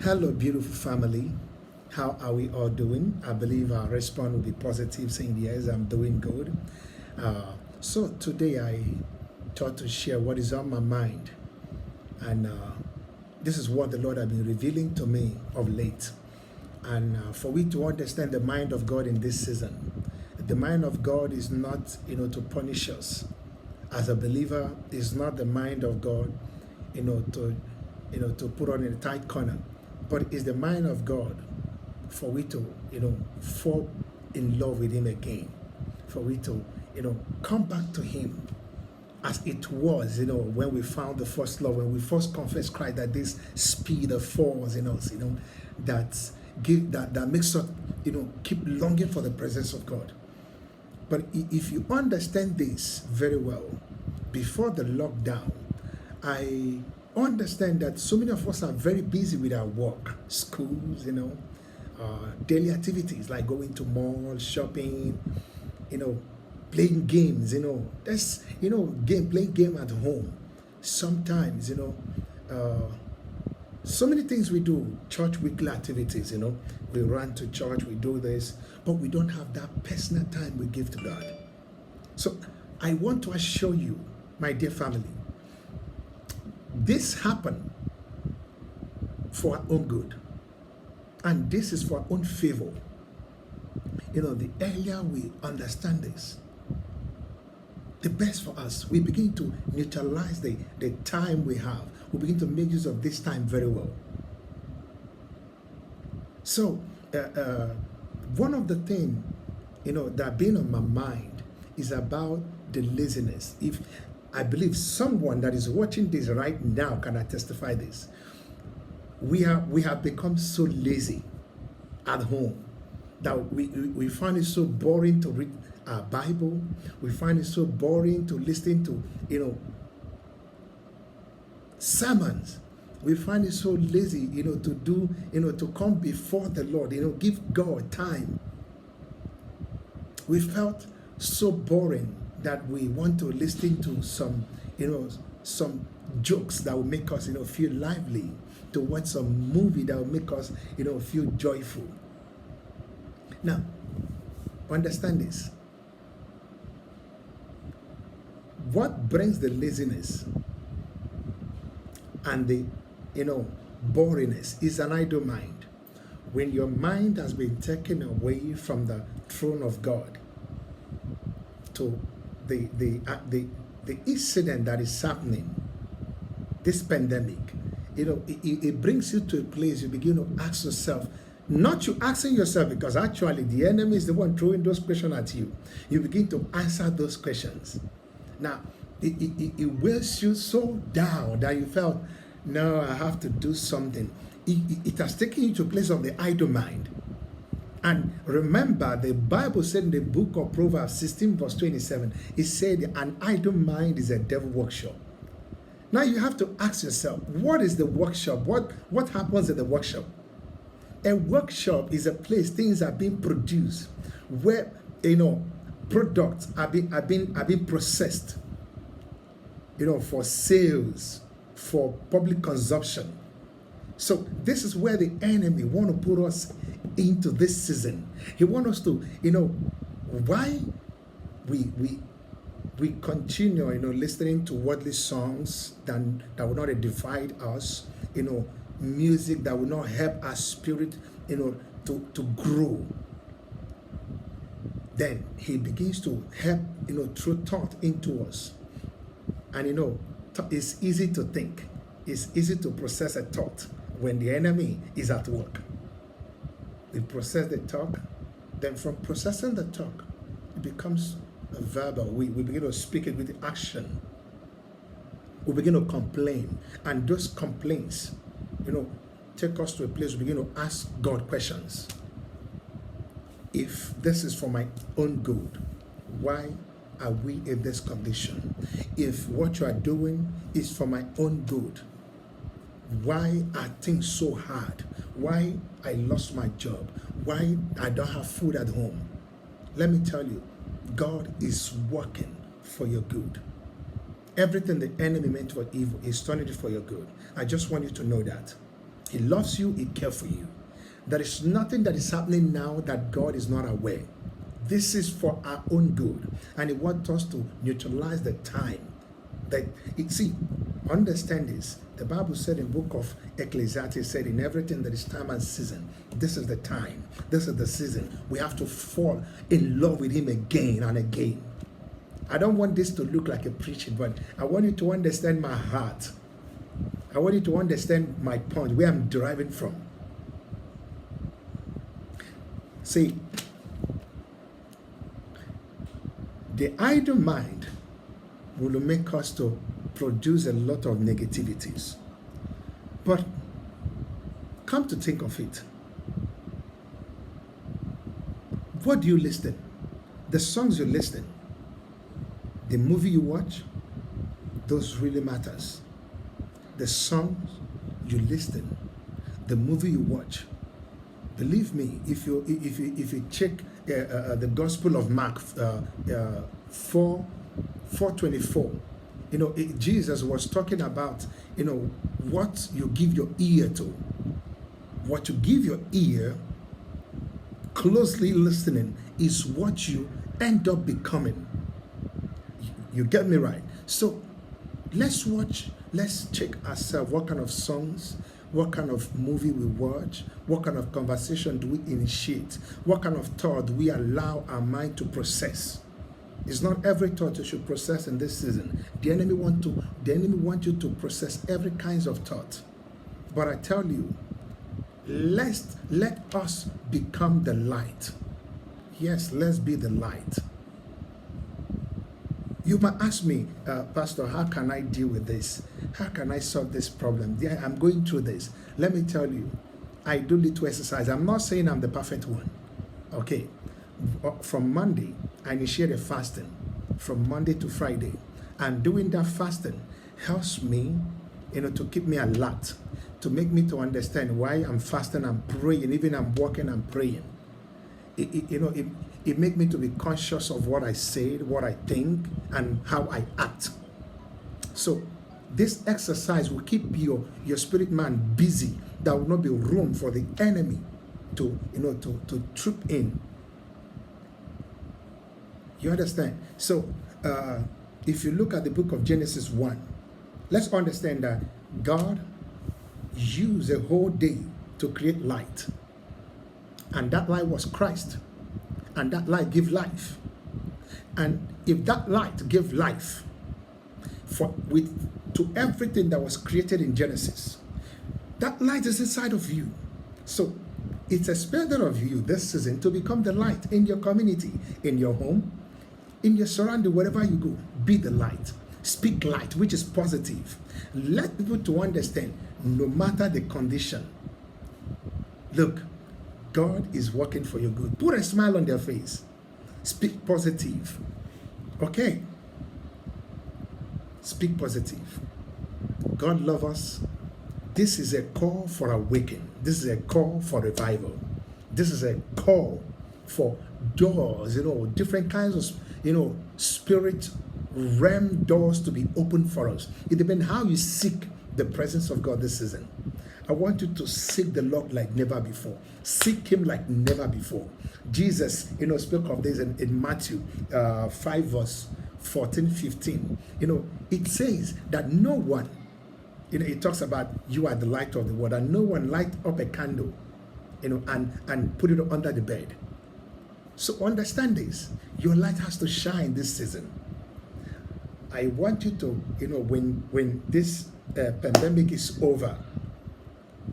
Hello, beautiful family. How are we all doing? I believe our response will be positive, saying, yes, I'm doing good. So today I thought to share what is on my mind. And this is what the Lord has been revealing to me of late. And for we to understand the mind of God in this season, the mind of God is not, to punish us. As a believer, is not the mind of God, to put on in a tight corner, but is the mind of God for we to, fall in love with Him again, for we to, come back to Him as it was, when we found the first love, when we first confessed Christ, that this speed that falls in us, that makes us, keep longing for the presence of God. But if you understand this very well, before the lockdown, I understand that so many of us are very busy with our work, schools, daily activities like going to malls, shopping, playing games, playing game at home. Sometimes, so many things we do, church weekly activities, we run to church, we do this, but we don't have that personal time we give to God. So I want to assure you, my dear family, this happened for our own good, and this is for our own favor. The earlier we understand this, the best for us. We begin to neutralize the time we have. We begin to make use of this time very well. So one of the things that been on my mind is about the laziness. If I believe someone that is watching this right now can testify this. We have become so lazy at home that we find it so boring to read our Bible. We find it so boring to listen to sermons. We find it so lazy to do to come before the Lord, give God time. We felt so boring that we want to listen to some jokes that will make us feel lively, to watch some movie that will make us feel joyful. Now, understand this. What brings the laziness and the boringness is an idle mind. When your mind has been taken away from the throne of God to the incident that is happening, this pandemic, it brings you to a place you begin to ask yourself, not you asking yourself, because actually the enemy is the one throwing those questions at you. You begin to answer those questions. Now, it wears you so down that you felt, no, I have to do something. It has taken you to a place of the idle mind. And remember, the Bible said in the book of Proverbs 16 verse 27, it said an idle mind is a devil workshop. Now you have to ask yourself, what is the workshop? What happens at the workshop? A workshop is a place things are being produced, where products are being processed, for sales, for public consumption. So this is where the enemy want to put us into this season. He wants us to, why we continue, listening to worldly songs that will not divide us, music that will not help our spirit, to grow. Then he begins to help, through thought into us. And it's easy to think. It's easy to process a thought when the enemy is at work. We process the talk, then from processing the talk, it becomes a verbal. We begin to speak it with action. We begin to complain, and those complaints, take us to a place we begin to ask God questions. If this is for my own good, why are we in this condition? If what you are doing is for my own good, why are things so hard? Why I lost my job? Why I don't have food at home? Let me tell you, God is working for your good. Everything the enemy meant for evil is turning it for your good. I just want you to know that. He loves you, he cares for you. There is nothing that is happening now that God is not aware. This is for our own good. And he wants us to neutralize the time. Understand this. The Bible said in the book of Ecclesiastes, said in everything there is time and season. This is the time. This is the season. We have to fall in love with him again and again. I don't want this to look like a preaching, but I want you to understand my heart. I want you to understand my point, where I'm deriving from. See, the idle mind will make us to produce a lot of negativities. But come to think of it, what do you listen? The songs you listen, the movie you watch, those really matters. The songs you listen, the movie you watch. Believe me, if you check the Gospel of Mark 4:24, Jesus was talking about what you give your ear to. What you give your ear, closely listening, is what you end up becoming. You get me right? So let's check ourselves. What kind of songs, what kind of movie we watch, what kind of conversation do we initiate, what kind of thought do we allow our mind to process. It's not every thought you should process in this season. The enemy wants you to process every kinds of thought. But I tell you, let us become the light. Yes, let's be the light. You might ask me, Pastor, how can I deal with this? How can I solve this problem? Yeah, I'm going through this. Let me tell you, I do little exercise. I'm not saying I'm the perfect one. Okay. From Monday, I initiated fasting from Monday to Friday. And doing that fasting helps me, to keep me alert, to make me to understand why I'm fasting and praying, even I'm walking and praying. It makes me to be conscious of what I say, what I think, and how I act. So this exercise will keep your spirit man busy. There will not be room for the enemy to troop in. You understand? So if you look at the book of Genesis 1, let's understand that God used a whole day to create light. And that light was Christ. And that light gave life. And if that light gave life to everything that was created in Genesis, that light is inside of you. So it's expected of you this season to become the light in your community, in your home, in your surrounding, wherever you go. Be the light. Speak light, which is positive. Let people to understand, no matter the condition, look, God is working for your good. Put a smile on their face. Speak positive. Okay? Speak positive. God loves us. This is a call for awakening. This is a call for revival. This is a call for doors, different kinds of, spirit realm doors to be opened for us. It depends how you seek the presence of God this season. I want you to seek the Lord like never before. Seek him like never before. Jesus, spoke of this in Matthew 5 verse 14, 15. It says that no one, it talks about you are the light of the world, and no one light up a candle, and put it under the bed. So understand this. Your light has to shine this season. I want you to, when this pandemic is over,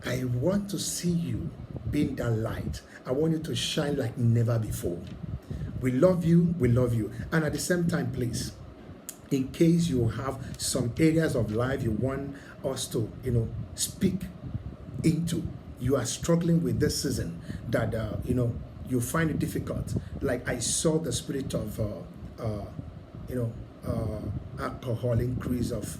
I want to see you being that light. I want you to shine like never before. We love you. We love you. And at the same time, please, in case you have some areas of life you want us to, speak into, you are struggling with this season that, you find it difficult. Like I saw the spirit of, alcohol increase of,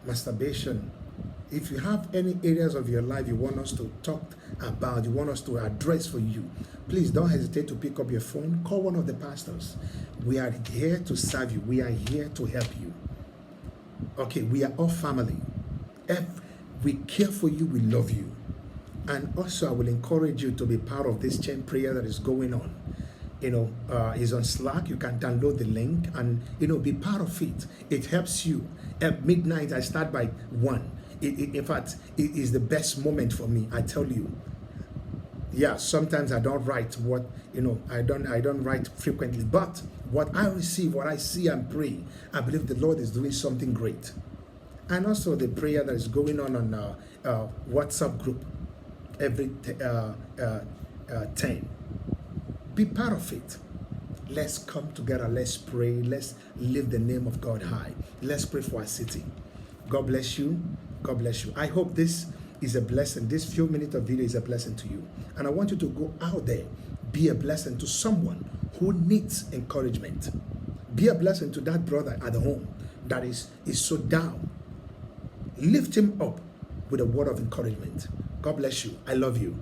masturbation. If you have any areas of your life you want us to talk about, you want us to address for you, please don't hesitate to pick up your phone, call one of the pastors. We are here to serve you. We are here to help you. Okay, we are all family. We care for you. We love you. And also, I will encourage you to be part of this chain prayer that is going on. Is on Slack. You can download the link and, be part of it. It helps you. At midnight, I start by 1. In fact, it is the best moment for me. I tell you. Yeah, sometimes I don't write I don't write frequently, but what I receive, what I see and pray, I believe the Lord is doing something great. And also the prayer that is going on WhatsApp group every 10. Be part of it. Let's come together. Let's pray. Let's lift the name of God high. Let's pray for our city. God bless you. God bless you. I hope this is a blessing. This few minutes of video is a blessing to you. And I want you to go out there, be a blessing to someone who needs encouragement. Be a blessing to that brother at the home that is so down. Lift him up with a word of encouragement. God bless you. I love you.